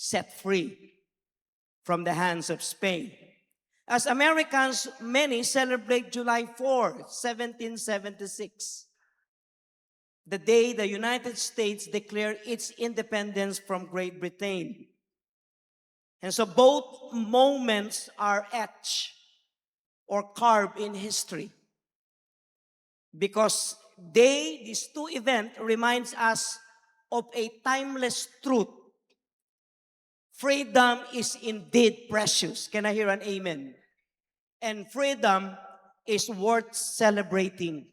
set free from the hands of Spain. As Americans, many celebrate July 4, 1776, the day the United States declared its independence from Great Britain. And so both moments are etched or carved in history because these two events reminds us of a timeless truth. Freedom is indeed precious. Can I hear an amen? And freedom is worth celebrating.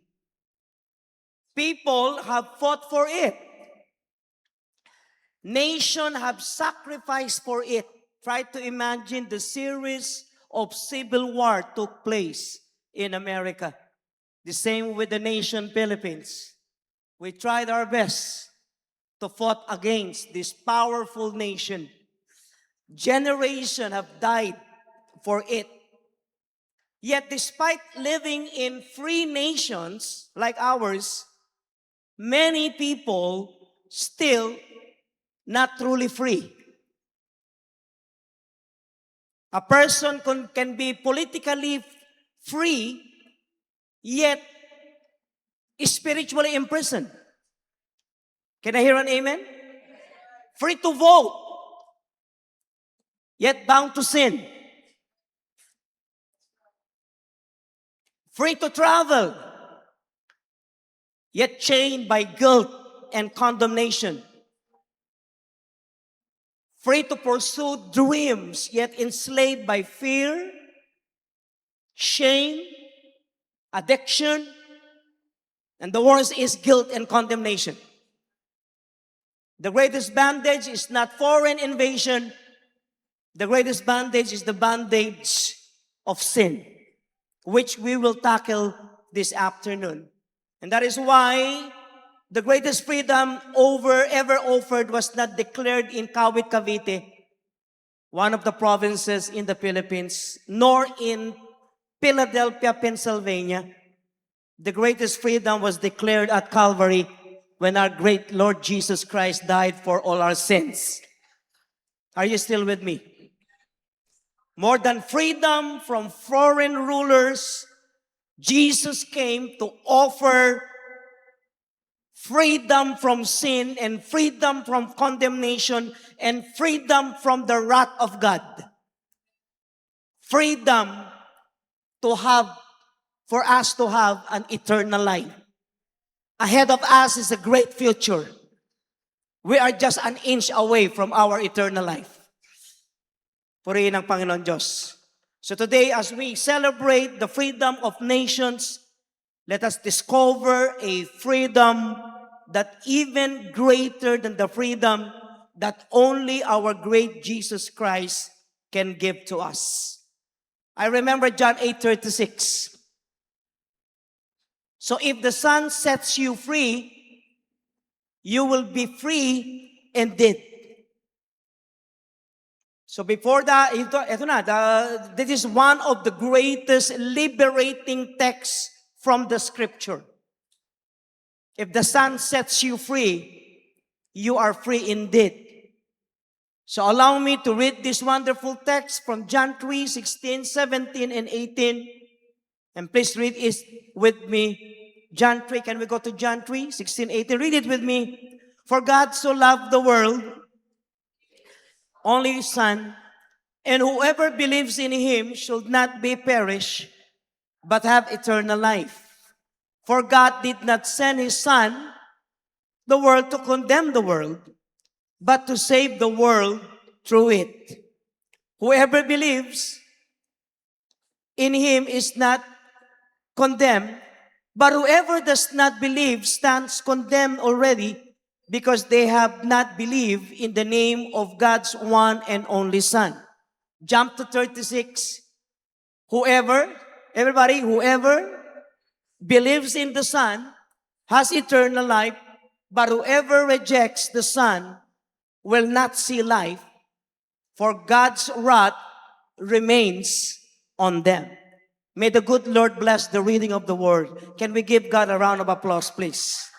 People have fought for it. Nations have sacrificed for it. Try to imagine the series of civil war took place in America. The same with the nation Philippines. We tried our best to fight against this powerful nation. Generations have died for it. Yet despite living in free nations like ours, many people still not truly free. A person can be politically free, yet spiritually imprisoned. Can I hear an amen? Free to vote, yet bound to sin. Free to travel, yet chained by guilt and condemnation. Free to pursue dreams, yet enslaved by fear, shame, addiction, and the worst is guilt and condemnation. The greatest bandage is not foreign invasion. The greatest bandage is the bandage of sin, which we will tackle this afternoon. And that is why the greatest freedom ever offered was not declared in Kawit, Cavite, one of the provinces in the Philippines, nor in Philadelphia, Pennsylvania. The greatest freedom was declared at Calvary when our great Lord Jesus Christ died for all our sins. Are you still with me? More than freedom from foreign rulers, Jesus came to offer freedom from sin and freedom from condemnation and freedom from the wrath of God. Freedom for us to have an eternal life. Ahead of us is a great future. We are just an inch away from our eternal life. Purihin ang Panginoon Diyos. So today, as we celebrate the freedom of nations, let us discover a freedom that even greater than the freedom that only our great Jesus Christ can give to us. I remember John 8:36. So if the Son sets you free, you will be free indeed. So before that, this is one of the greatest liberating texts from the Scripture. If the Son sets you free, you are free indeed. So allow me to read this wonderful text from John 3:16, 17, and 18. And please read it with me. John 3, can we go to John 3:16, 18? Read it with me. For God so loved the world, only His Son, and whoever believes in Him should not be perished, but have eternal life. For God did not send His Son, the world, to condemn the world, but to save the world through it. Whoever believes in Him is not condemned, but whoever does not believe stands condemned already, because they have not believed in the name of God's one and only Son. Jump to 36. Whoever believes in the Son has eternal life, but whoever rejects the Son will not see life, for God's wrath remains on them. May the good Lord bless the reading of the word. Can we give God a round of applause, please?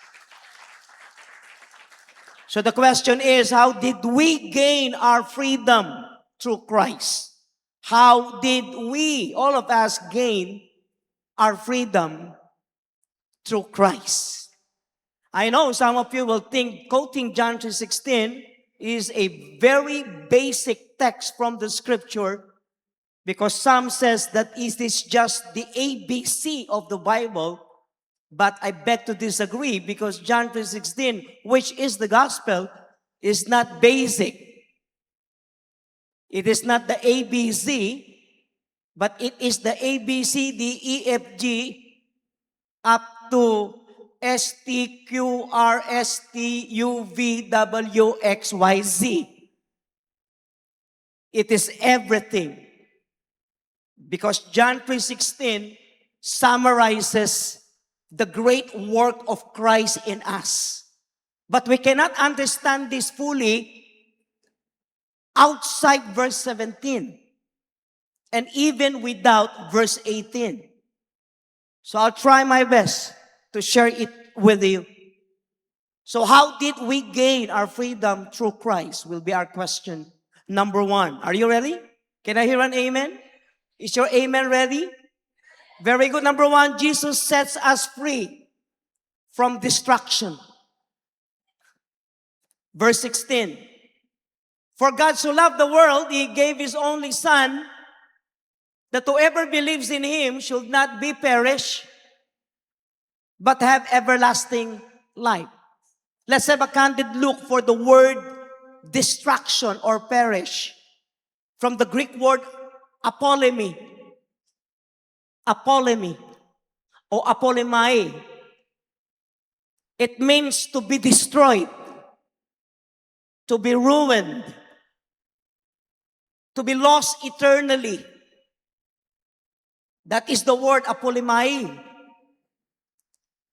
So the question is, how did we gain our freedom through Christ? How did we, all of us, gain our freedom through Christ? I know some of you will think quoting John 3:16 is a very basic text from the scripture, because some says that it is just the ABC of the Bible. But I beg to disagree, because John 3:16, which is the gospel, is not basic. It is not the ABC, but it is the ABCDEFG up to STQRSTUVWXYZ. It is everything. Because John 3:16 summarizes the great work of Christ in us. But we cannot understand this fully outside verse 17 and even without verse 18. So I'll try my best to share it with you. So how did we gain our freedom through Christ will be our question number one. Are you ready? Can I hear an amen? Is your amen ready? Very good. Number one, Jesus sets us free from destruction. Verse 16. For God so loved the world, He gave His only Son, that whoever believes in Him should not be perished, but have everlasting life. Let's have a candid look for the word destruction or perish. From the Greek word apolemy. Apolemy or apolemai. It means to be destroyed, to be ruined, to be lost eternally. That is the word apolemai.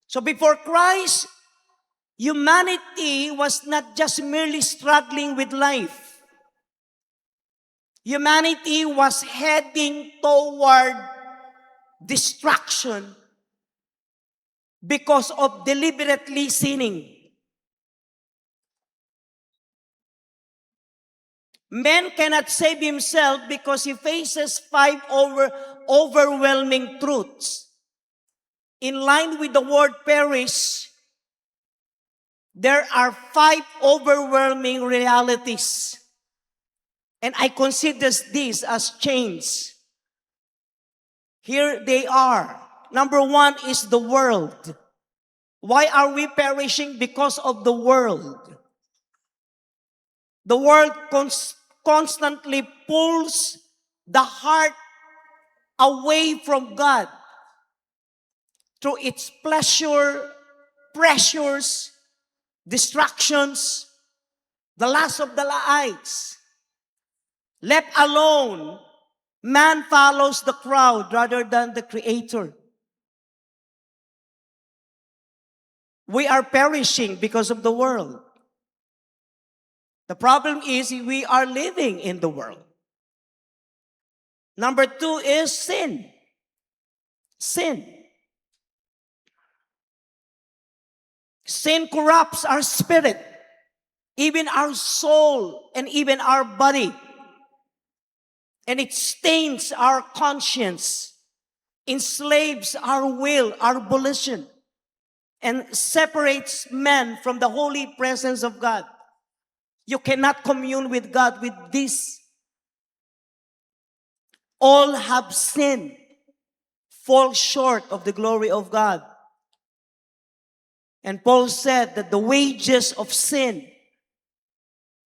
So before Christ, humanity was not just merely struggling with life. Humanity was heading toward destruction because of deliberately sinning. Man cannot save himself because he faces five overwhelming truths. In line with the word perish, there are five overwhelming realities. And I consider these as chains. Here they are. Number one is the world. Why are we perishing? Because of the world. The world constantly pulls the heart away from God through its pressures, distractions, the lust of the eyes. Left alone, man follows the crowd rather than the Creator. We are perishing because of the world. The problem is we are living in the world. Number two is sin. Sin. Sin corrupts our spirit, even our soul, and even our body. And it stains our conscience, enslaves our will, our volition, and separates man from the holy presence of God. You cannot commune with God with this. All have sinned, fall short of the glory of God. And Paul said that the wages of sin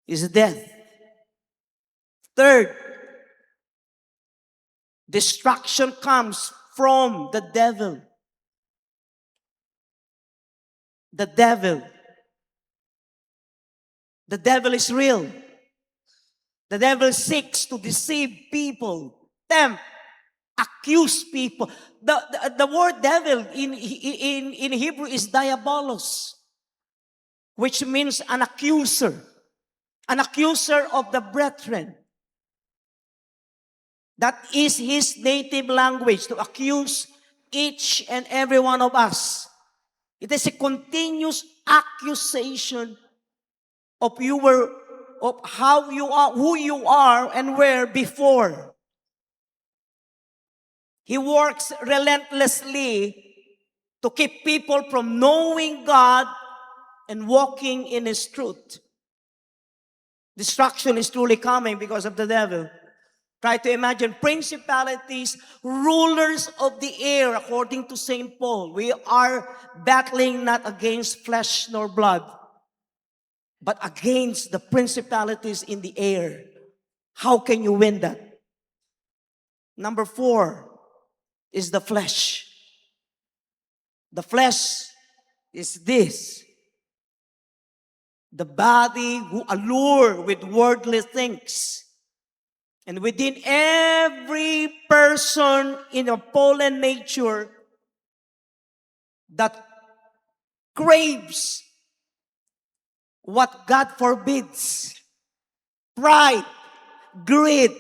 is death. Third, destruction comes from the devil. The devil. The devil is real. The devil seeks to deceive people, tempt, accuse people. The word devil in Hebrew is diabolos, which means an accuser of the brethren. That is his native language, to accuse each and every one of us. It is a continuous accusation of how you are, who you are and were before. He works relentlessly to keep people from knowing God and walking in His truth. Destruction is truly coming because of the devil. Try to imagine principalities, rulers of the air, according to St. Paul. We are battling not against flesh nor blood, but against the principalities in the air. How can you win that? Number 4 is the flesh. The flesh is this. The body who allure with worldly things. And within every person in a fallen nature that craves what God forbids. Pride, greed,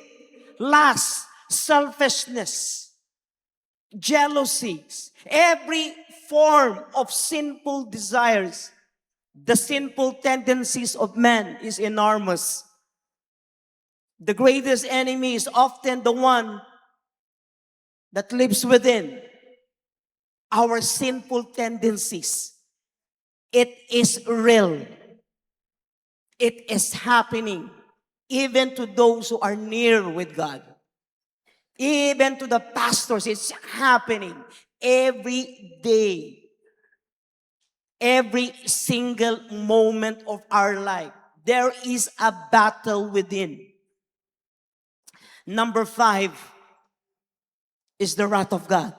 lust, selfishness, jealousies, every form of sinful desires. The sinful tendencies of man is enormous. The greatest enemy is often the one that lives within our sinful tendencies. It is real. It is happening even to those who are near with God. Even to the pastors, it's happening every day. Every single moment of our life. There is a battle within. Number 5 is the wrath of God.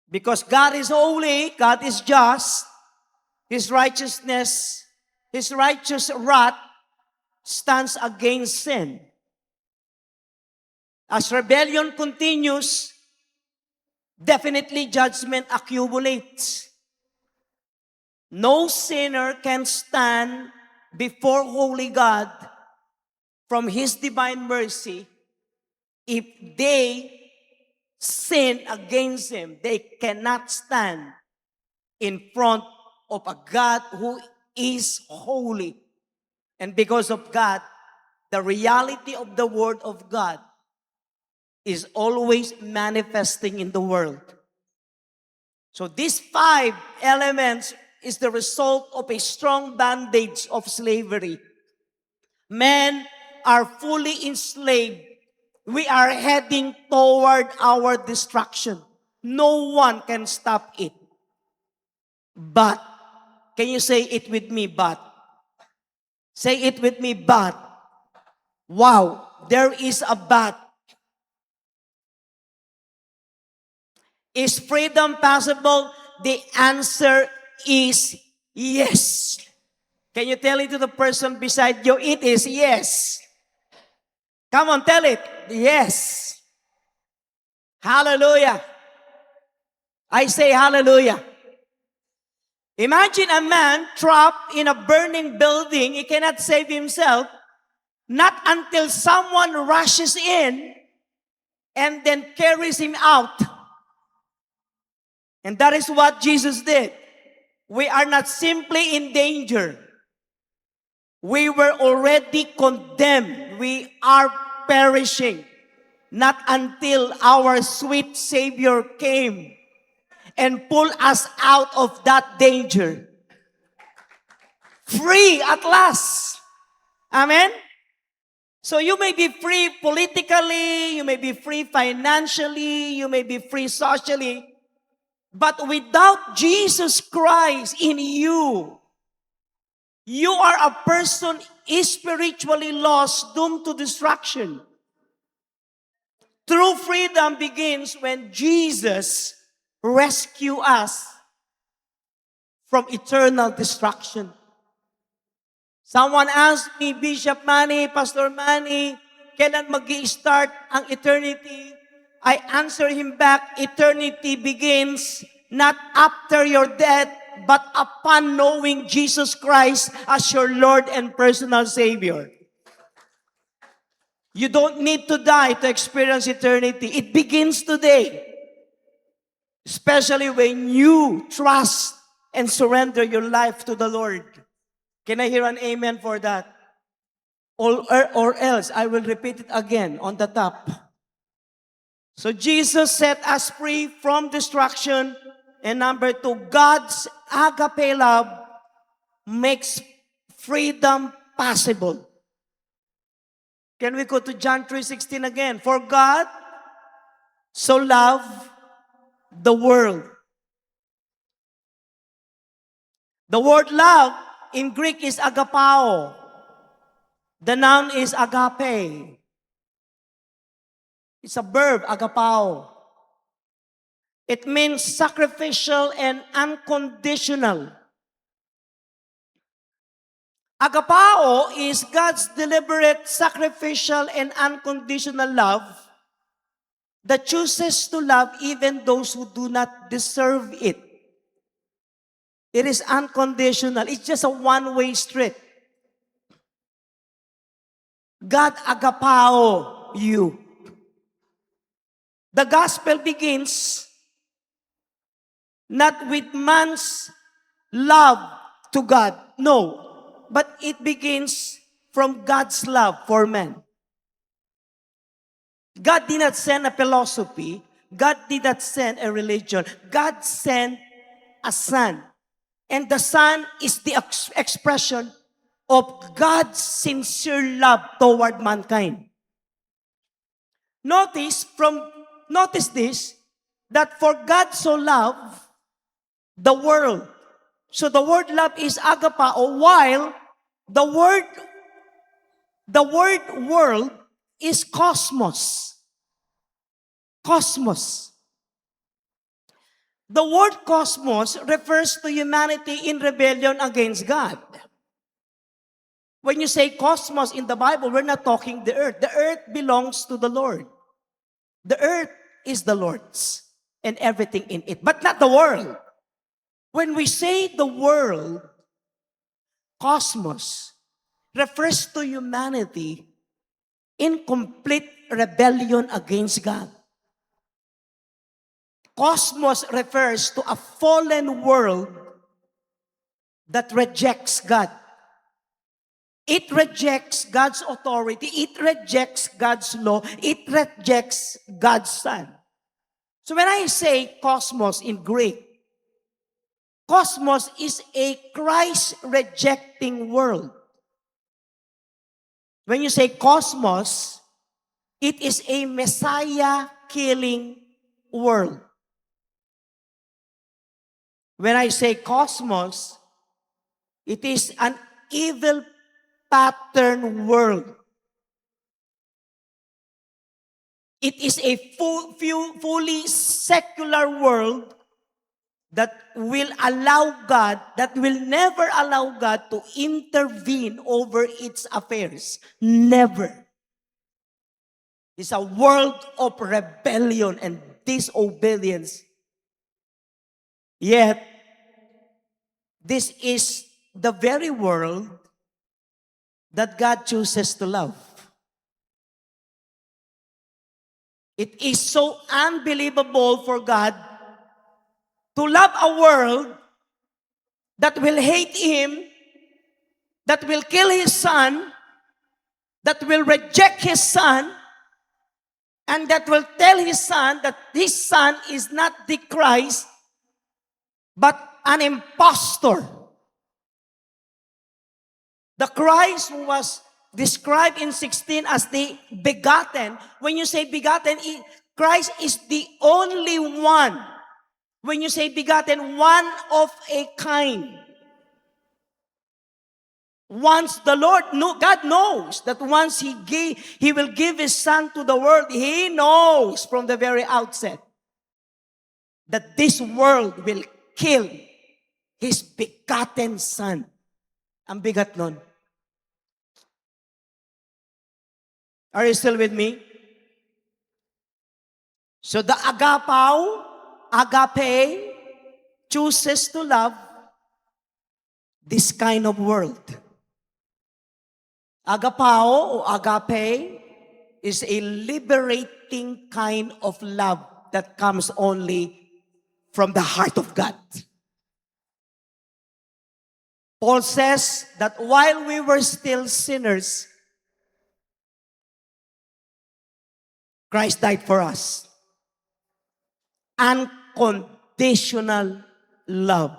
Because God is holy, God is just, His righteousness, His righteous wrath stands against sin. As rebellion continues, definitely judgment accumulates. No sinner can stand before holy God from His divine mercy. If they sin against Him, they cannot stand in front of a God who is holy. And because of God, the reality of the Word of God is always manifesting in the world. So these 5 elements is the result of a strong bondage of slavery. Men are fully enslaved. We are heading toward our destruction. No one can stop it. But, can you say it with me, but? Say it with me, but. Wow, there is a but. Is freedom possible? The answer is yes. Can you tell it to the person beside you? It is yes. Come on, tell it. Yes. Hallelujah. I say hallelujah. Imagine a man trapped in a burning building. He cannot save himself. Not until someone rushes in and then carries him out. And that is what Jesus did. We are not simply in danger. We were already condemned. We are perishing. Not until our sweet Savior came and pulled us out of that danger. Free at last. Amen? So you may be free politically, you may be free financially, you may be free socially, but without Jesus Christ in you, you are a person spiritually lost, doomed to destruction. True freedom begins when Jesus rescues us from eternal destruction. Someone asked me, Bishop Manny, Pastor Manny, kailan mag-i-start ang eternity? I answer him back, eternity begins not after your death, but upon knowing Jesus Christ as your Lord and personal Savior. You don't need to die to experience eternity. It begins today. Especially when you trust and surrender your life to the Lord. Can I hear an amen for that? Or else I will repeat it again on the top. So Jesus set us free from destruction. And number 2, God's agape love makes freedom possible. Can we go to John 3:16 again? For God so loved the world. The word love in Greek is agapao. The noun is agape. It's a verb, agapao. It means sacrificial and unconditional. Agapao is God's deliberate, sacrificial, and unconditional love that chooses to love even those who do not deserve it. It is unconditional. It's just a one-way street. God agapao you. The gospel begins not with man's love to God, no, but it begins from God's love for man. God did not send a philosophy. God did not send a religion. God sent a son. And the son is the expression of God's sincere love toward mankind. Notice this, that for God so loved the world. So the word love is agapao, while the word world is cosmos. Cosmos. The word cosmos refers to humanity in rebellion against God. When you say cosmos in the Bible, we're not talking the earth. The earth belongs to the Lord. The earth is the Lord's and everything in it, but not the world. When we say the world, cosmos, refers to humanity in complete rebellion against God. Cosmos refers to a fallen world that rejects God. It rejects God's authority. It rejects God's law. It rejects God's Son. So when I say cosmos in Greek, cosmos is a Christ-rejecting world. When you say cosmos, it is a Messiah-killing world. When I say cosmos, it is an evil pattern world. It is a fully secular world that will never allow God to intervene over its affairs. Never. It's a world of rebellion and disobedience. Yet, this is the very world that God chooses to love. It is so unbelievable for God to love a world that will hate Him, that will kill His Son, that will reject His Son, and that will tell His Son that His Son is not the Christ, but an impostor. The Christ who was described in 16 as the begotten. When you say begotten, Christ is the only one. When you say begotten, one of a kind. Once the Lord, God knows that once He will give His Son to the world, He knows from the very outset that this world will kill His begotten Son. Ang bigat nun. Are you still with me? So the agape, chooses to love this kind of world. Agapao or agape is a liberating kind of love that comes only from the heart of God. Paul says that while we were still sinners, Christ died for us. Unconditional love.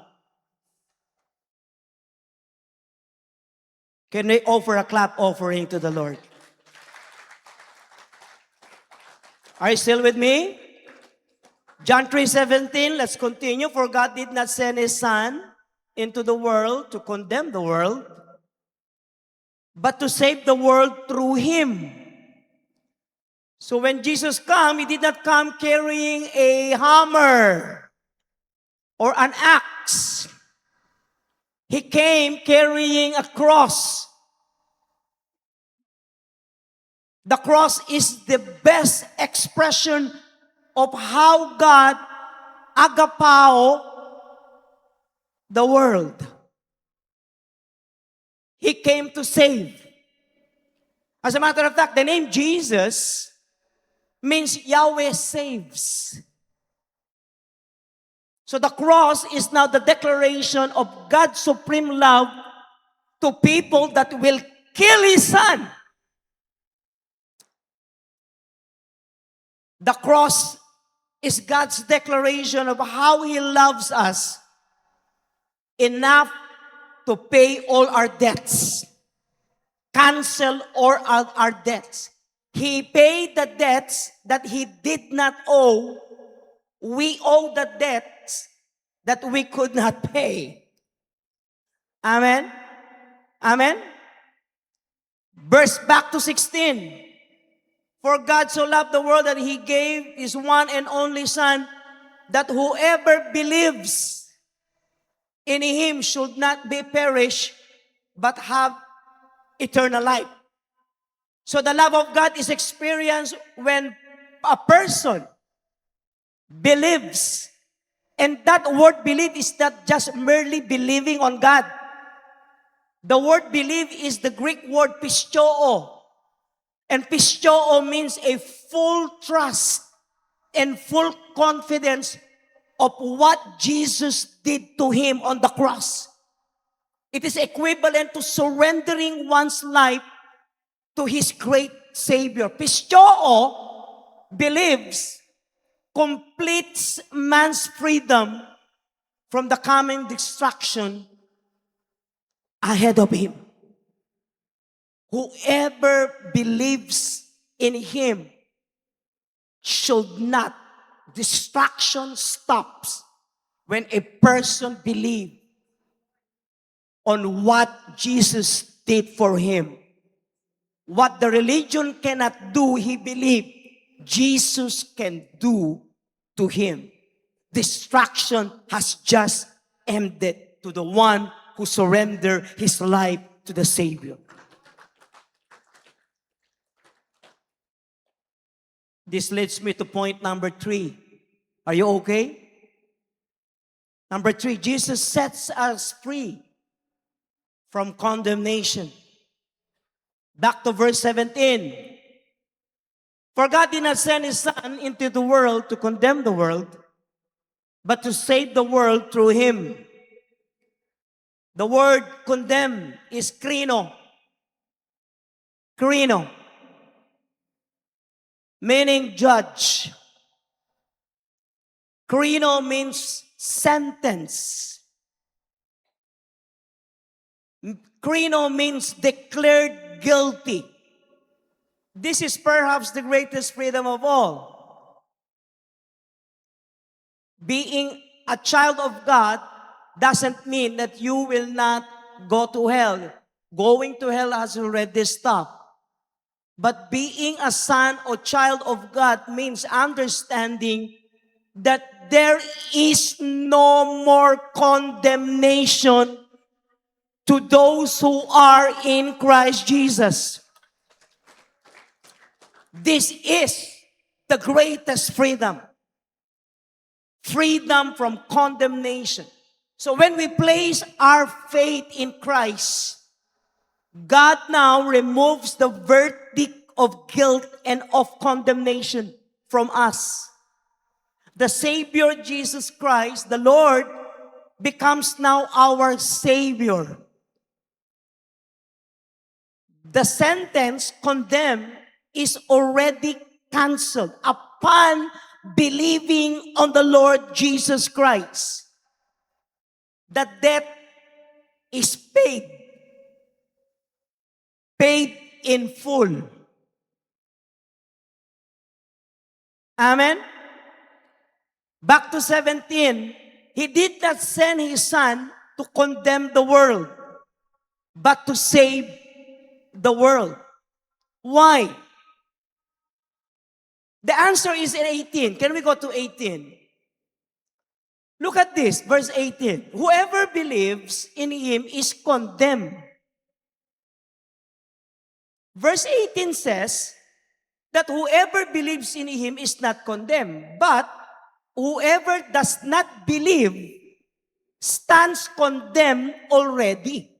Can we offer a clap offering to the Lord? Are you still with me? John 3:17, let's continue. For God did not send His Son into the world to condemn the world, but to save the world through Him. So when Jesus came, He did not come carrying a hammer or an axe. He came carrying a cross. The cross is the best expression of how God agapao the world. He came to save. As a matter of fact, the name Jesus means Yahweh saves. So the cross is now the declaration of God's supreme love to people that will kill His Son. The cross is God's declaration of how He loves us enough to pay all our debts, cancel all our debts. He paid the debts that He did not owe. We owe the debts that we could not pay. Amen? Amen? Verse back to 16. For God so loved the world that He gave His one and only Son, that whoever believes in Him should not be perished, but have eternal life. So the love of God is experienced when a person believes. And that word believe is not just merely believing on God. The word believe is the Greek word pistoo. And pistoo means a full trust and full confidence of what Jesus did to him on the cross. It is equivalent to surrendering one's life to his great Savior. Pistoo believes completes man's freedom from the coming destruction ahead of him. Whoever believes in him should not. Destruction stops when a person believes on what Jesus did for him. What the religion cannot do, he believed Jesus can do to him. Destruction has just ended to the one who surrendered his life to the Savior. This leads me to point number 3. Are you okay? Number 3, Jesus sets us free from condemnation. Back to verse 17. For God did not send His Son into the world to condemn the world, but to save the world through Him. The word condemn is krino. Krino. Meaning judge. Krino means sentence. Krino means declared guilty. This is perhaps the greatest freedom of all. Being a child of God doesn't mean that you will not go to hell. Going to hell has already stopped. But being a son or child of God means understanding that there is no more condemnation to those who are in Christ Jesus. This is the greatest freedom. Freedom from condemnation. So when we place our faith in Christ, God now removes the verdict of guilt and of condemnation from us. The Savior Jesus Christ, the Lord, becomes now our Savior. the sentence condemn is already canceled upon believing on the Lord Jesus Christ. The debt is paid. Paid in full. Amen? Back to 17, He did not send His Son to condemn the world, but to save the world. Why? The answer is in 18. Can we go to 18? Look at this, verse 18. Whoever believes in Him is condemned. Verse 18 says that whoever believes in Him is not condemned, but whoever does not believe stands condemned already.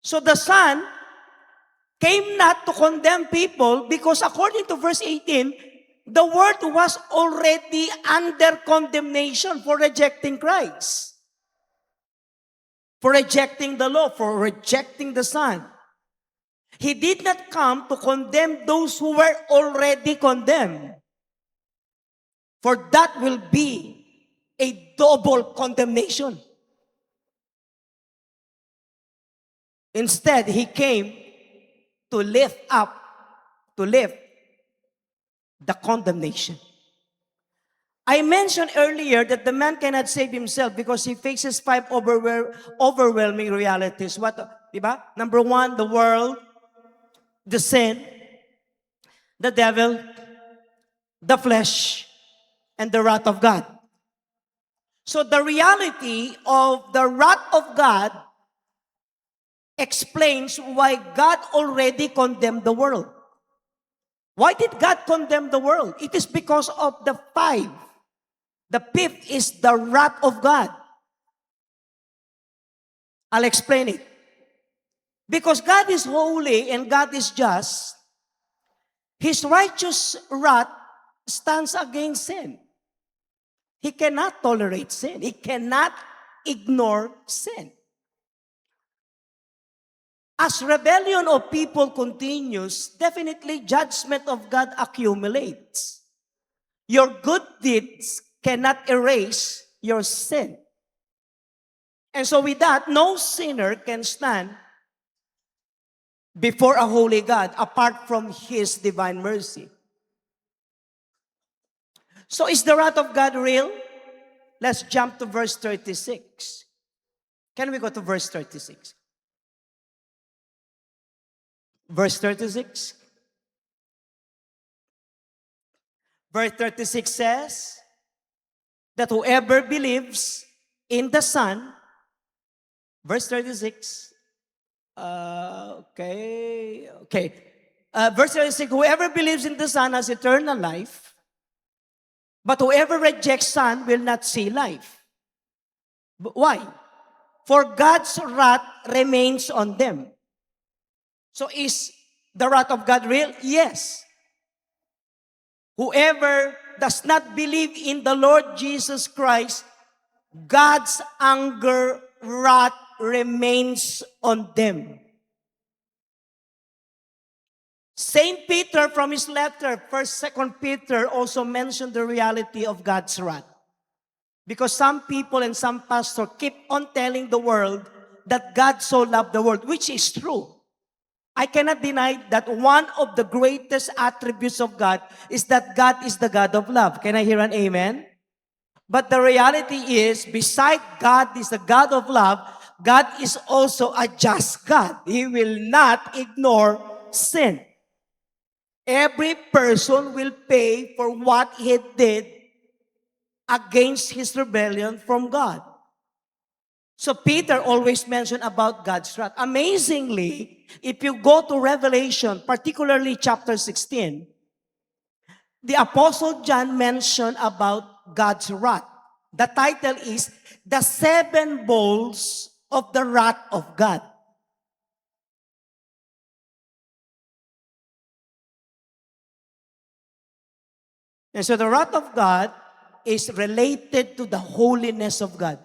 So the Son came not to condemn people because according to verse 18, the world was already under condemnation for rejecting Christ, for rejecting the law, for rejecting the Son. He did not come to condemn those who were already condemned, for that will be a double condemnation. Instead, He came to lift the condemnation. I mentioned earlier that the man cannot save himself because he faces 5 overwhelming realities. What, diba? Number 1, the world, the sin, the devil, the flesh, and the wrath of God. So the reality of the wrath of God explains why God already condemned the world. Why did God condemn the world? It is because of the 5. The 5th is the wrath of God. I'll explain it. Because God is holy and God is just, His righteous wrath stands against sin. He cannot tolerate sin. He cannot ignore sin. As rebellion of people continues, definitely judgment of God accumulates. Your good deeds cannot erase your sin. And so with that, no sinner can stand before a holy God apart from His divine mercy. So is the wrath of God real? Let's jump to verse 36. Can we go to verse 36? Verse 36. Verse 36 says that whoever believes in the Son, verse 36, verse 36, whoever believes in the Son has eternal life, but whoever rejects Son will not see life. Why? For God's wrath remains on them. So is the wrath of God real? Yes. Whoever does not believe in the Lord Jesus Christ, God's anger, wrath remains on them. Saint Peter from his letter, 1st, 2nd Peter, also mentioned the reality of God's wrath. Because some people and some pastors keep on telling the world that God so loved the world, which is true. I cannot deny that one of the greatest attributes of God is that God is the God of love. Can I hear an amen? But the reality is, beside God is the God of love, God is also a just God. He will not ignore sin. Every person will pay for what he did against his rebellion from God. So Peter always mentioned about God's wrath. Amazingly, if you go to Revelation, particularly chapter 16, the Apostle John mentioned about God's wrath. The title is The 7 Bowls of the Wrath of God. And so the wrath of God is related to the holiness of God.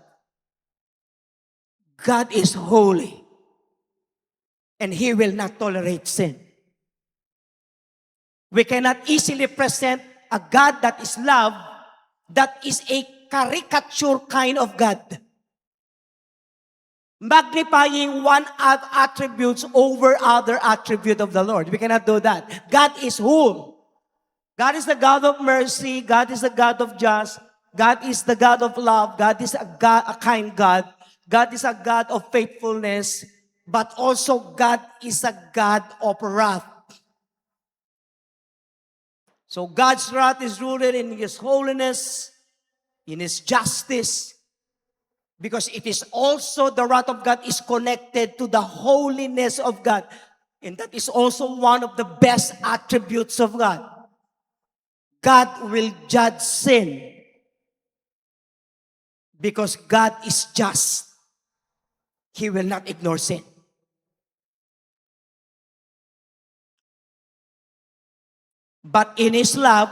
God is holy. and He will not tolerate sin. We cannot easily present a God that is love, that is a caricature kind of God. Magnifying one attributes over other attribute of the Lord. We cannot do that. God is whole. God is the God of mercy. God is the God of just. God is the God of love. God is a kind God. God is a God of faithfulness. But also God is a God of wrath. So God's wrath is rooted in His holiness, in His justice, because it is also the wrath of God is connected to the holiness of God. And that is also one of the best attributes of God. God will judge sin because God is just. He will not ignore sin. But in His love,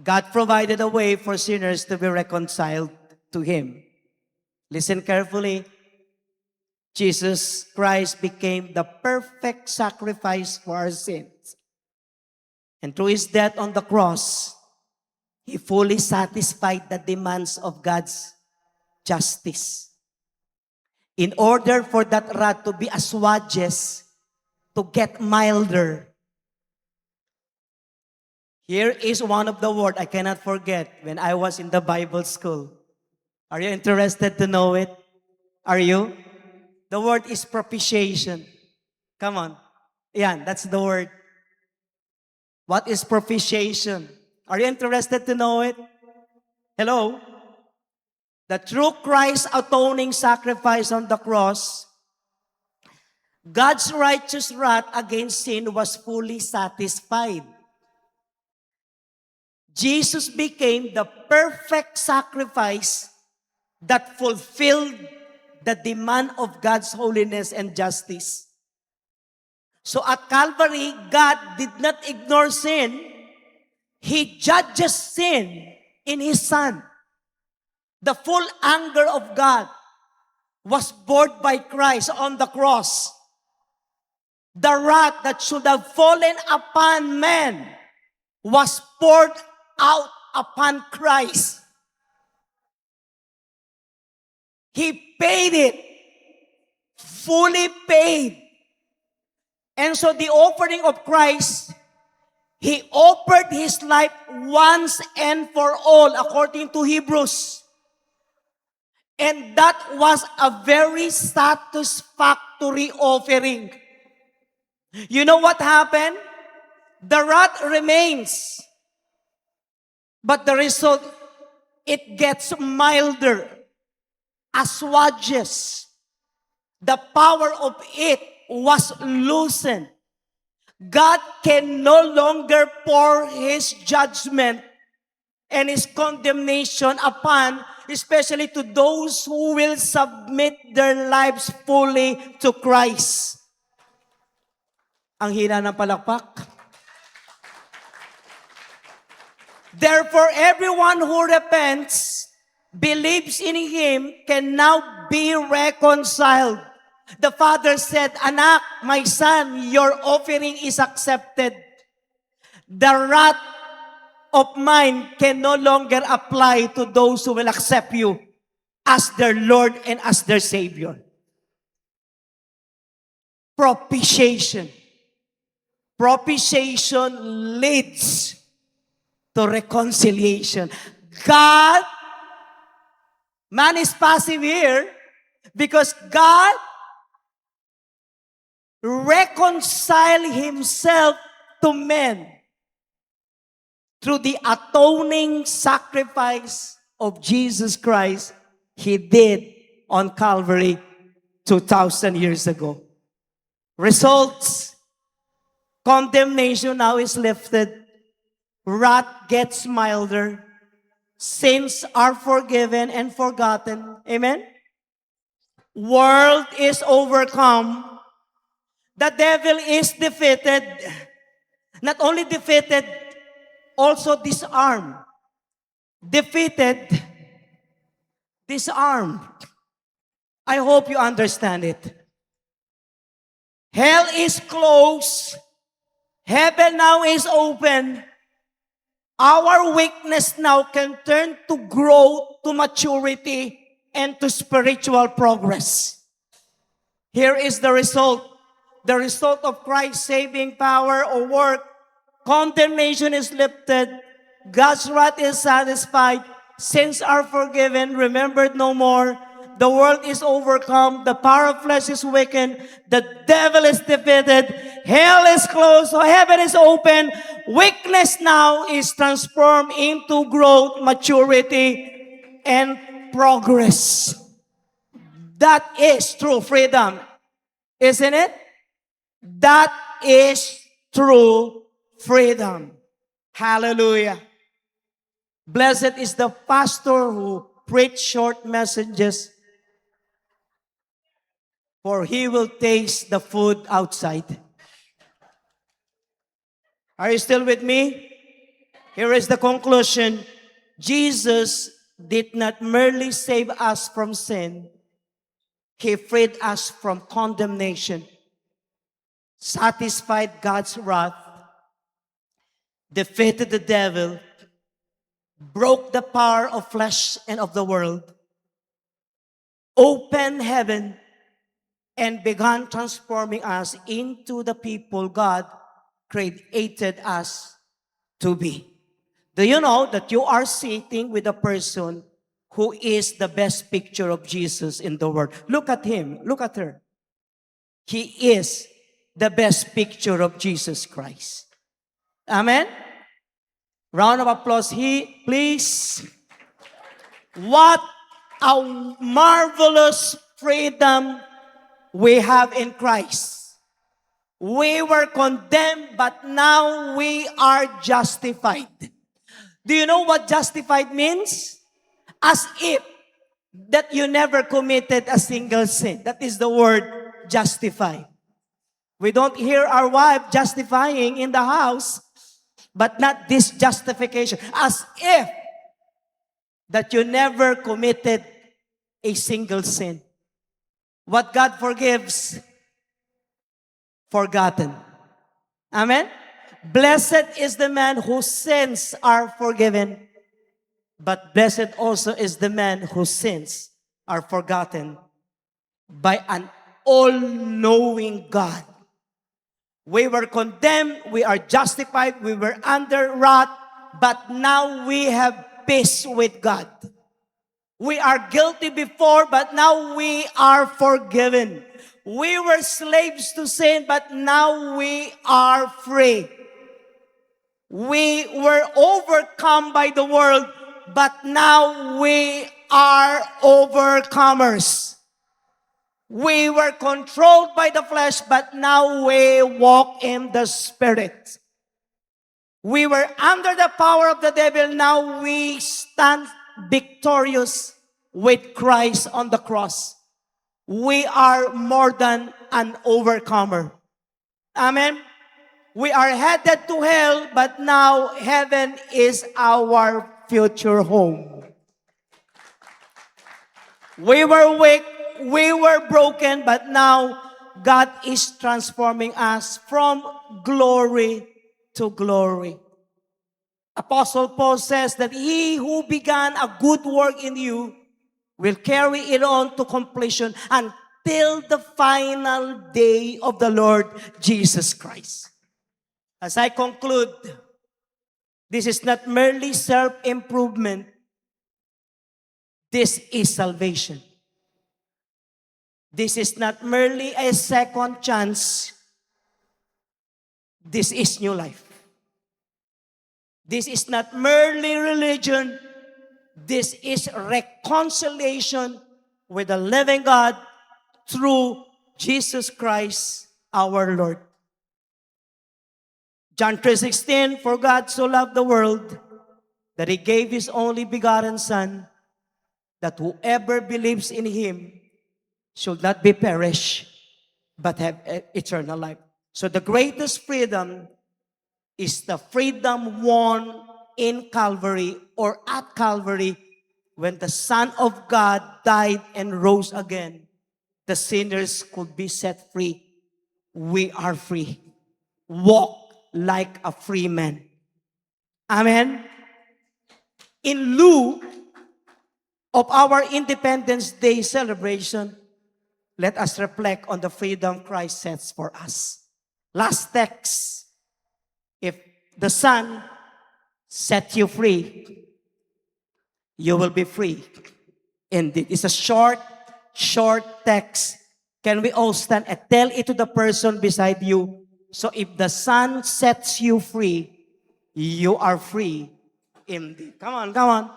God provided a way for sinners to be reconciled to Him. Listen carefully. Jesus Christ became the perfect sacrifice for our sins. And through His death on the cross, He fully satisfied the demands of God's justice. In order for that wrath to be assuaged, to get milder, here is one of the words I cannot forget when I was in the Bible school. Are you interested to know it? Are you? The word is propitiation. Come on. Yan, that's the word. What is propitiation? Are you interested to know it? Hello? The true Christ atoning sacrifice on the cross, God's righteous wrath against sin was fully satisfied. Jesus became the perfect sacrifice that fulfilled the demand of God's holiness and justice. So at Calvary, God did not ignore sin. He judges sin in His Son. The full anger of God was borne by Christ on the cross. The wrath that should have fallen upon man was poured out upon Christ. He paid it, fully paid. And so the offering of Christ, He offered His life once and for all, according to Hebrews. And that was a very satisfactory offering. You know what happened? The wrath remains. But the result, it gets milder, assuages. The power of it was loosened. God can no longer pour His judgment and His condemnation upon, especially to those who will submit their lives fully to Christ. Ang hina ng palakpak. Therefore, everyone who repents, believes in Him, can now be reconciled. The Father said, Anak, my son, your offering is accepted. The wrath of mine can no longer apply to those who will accept you as their Lord and as their Savior. Propitiation. Propitiation leads to reconciliation. God, man is passive here because God reconciled Himself to men through the atoning sacrifice of Jesus Christ He did on Calvary 2,000 years ago. Results, condemnation now is lifted. Wrath gets milder. Sins are forgiven and forgotten. Amen? World is overcome. The devil is defeated. Not only defeated, also disarmed. Defeated, disarmed. I hope you understand it. Hell is closed. Heaven now is open. Our weakness now can turn to growth, to maturity, and to spiritual progress. Here is the result. The result of Christ's saving power or work. Condemnation is lifted. God's wrath is satisfied. Sins are forgiven, remembered no more. The world is overcome. The power of flesh is weakened. The devil is defeated. Hell is closed. So heaven is open. Weakness now is transformed into growth, maturity, and progress. That is true freedom. Isn't it? That is true freedom. Hallelujah. Blessed is the pastor who preach short messages, for he will taste the food outside. Are you still with me? Here is the conclusion. Jesus did not merely save us from sin. He freed us from condemnation, satisfied God's wrath, defeated the devil, broke the power of flesh and of the world, opened heaven, and began transforming us into the people God created us to be. Do you know that you are sitting with a person who is the best picture of Jesus in the world? Look at him. Look at her. He is the best picture of Jesus Christ. Amen? Round of applause, please. What a marvelous freedom we have in Christ. We were condemned, but now we are justified. Do you know what justified means? As if that you never committed a single sin. That is the word justify. We don't hear our wife justifying in the house, but not this justification. As if that you never committed a single sin. What God forgives, forgotten. Amen? Blessed is the man whose sins are forgiven, but blessed also is the man whose sins are forgotten by an all-knowing God. We were condemned, we are justified, we were under wrath, but now we have peace with God. We are guilty before, but now we are forgiven. We were slaves to sin, but now we are free. We were overcome by the world, but now we are overcomers. We were controlled by the flesh, but now we walk in the Spirit. We were under the power of the devil, now we stand victorious with Christ on the cross. We are more than an overcomer. Amen. We are headed to hell, but now heaven is our future home. We were weak, we were broken, but now God is transforming us from glory to glory. Apostle Paul says that he who began a good work in you will carry it on to completion until the final day of the Lord Jesus Christ. As I conclude, this is not merely self-improvement. This is salvation. This is not merely a second chance. This is new life. This is not merely religion. This is reconciliation with the living God through Jesus Christ our Lord. John 3:16, for God so loved the world that He gave His only begotten Son, that whoever believes in Him should not be perished, but have eternal life. So the greatest freedom is the freedom won in Calvary or at Calvary when the Son of God died and rose again. The sinners could be set free. we are free. Walk like a free man. Amen. In lieu of our Independence Day celebration, let us reflect on the freedom Christ sets for us. Last text. If the Son set you free, you will be free. Indeed. It's a short text. Can we all stand and tell it to the person beside you? So if the Son sets you free, you are free indeed. Come on, come on.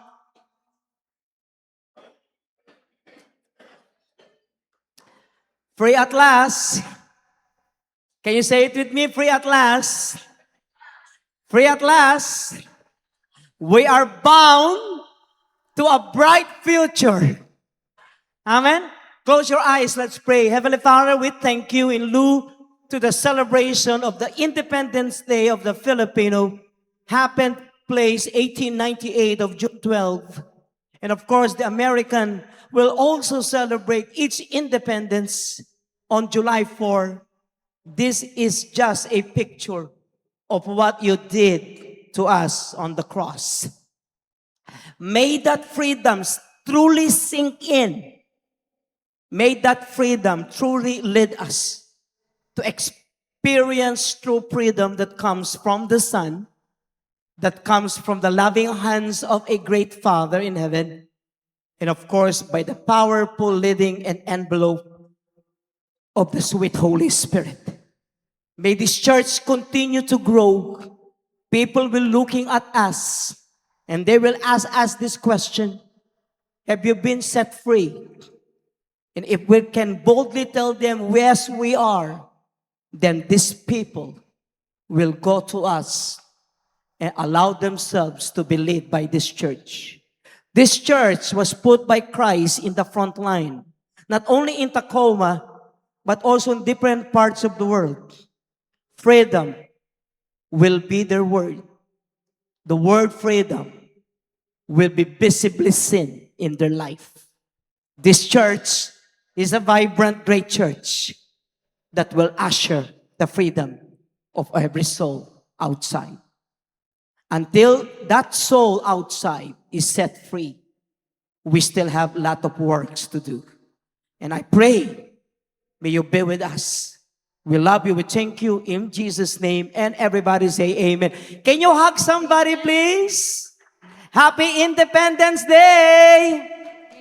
Free at last. Can you say it with me? Free at last. Free at last. We are bound to a bright future. Amen. Close your eyes. Let's pray. Heavenly Father, we thank you in lieu to the celebration of the Independence Day of the Filipino. Happened place 1898 of June 12. And of course, the American will also celebrate its independence on July 4. This is just a picture of what you did to us on the cross. May that freedom truly sink in. May that freedom truly lead us to experience true freedom that comes from the Son, that comes from the loving hands of a great Father in heaven, and of course, by the powerful leading and envelope of the sweet Holy Spirit. May this church continue to grow. People will looking at us, and they will ask us this question: have you been set free? And if we can boldly tell them, yes, we are, then these people will go to us and allow themselves to be led by this church. This church was put by Christ in the front line, not only in Tacoma, but also in different parts of the world. Freedom will be their word. The word freedom will be visibly seen in their life. This church is a vibrant, great church that will usher the freedom of every soul outside. Until that soul outside is set free, we still have a lot of works to do. And I pray, may you be with us. We love you. We thank you in Jesus' name. And everybody say amen. Can you hug somebody, please? Happy Independence Day!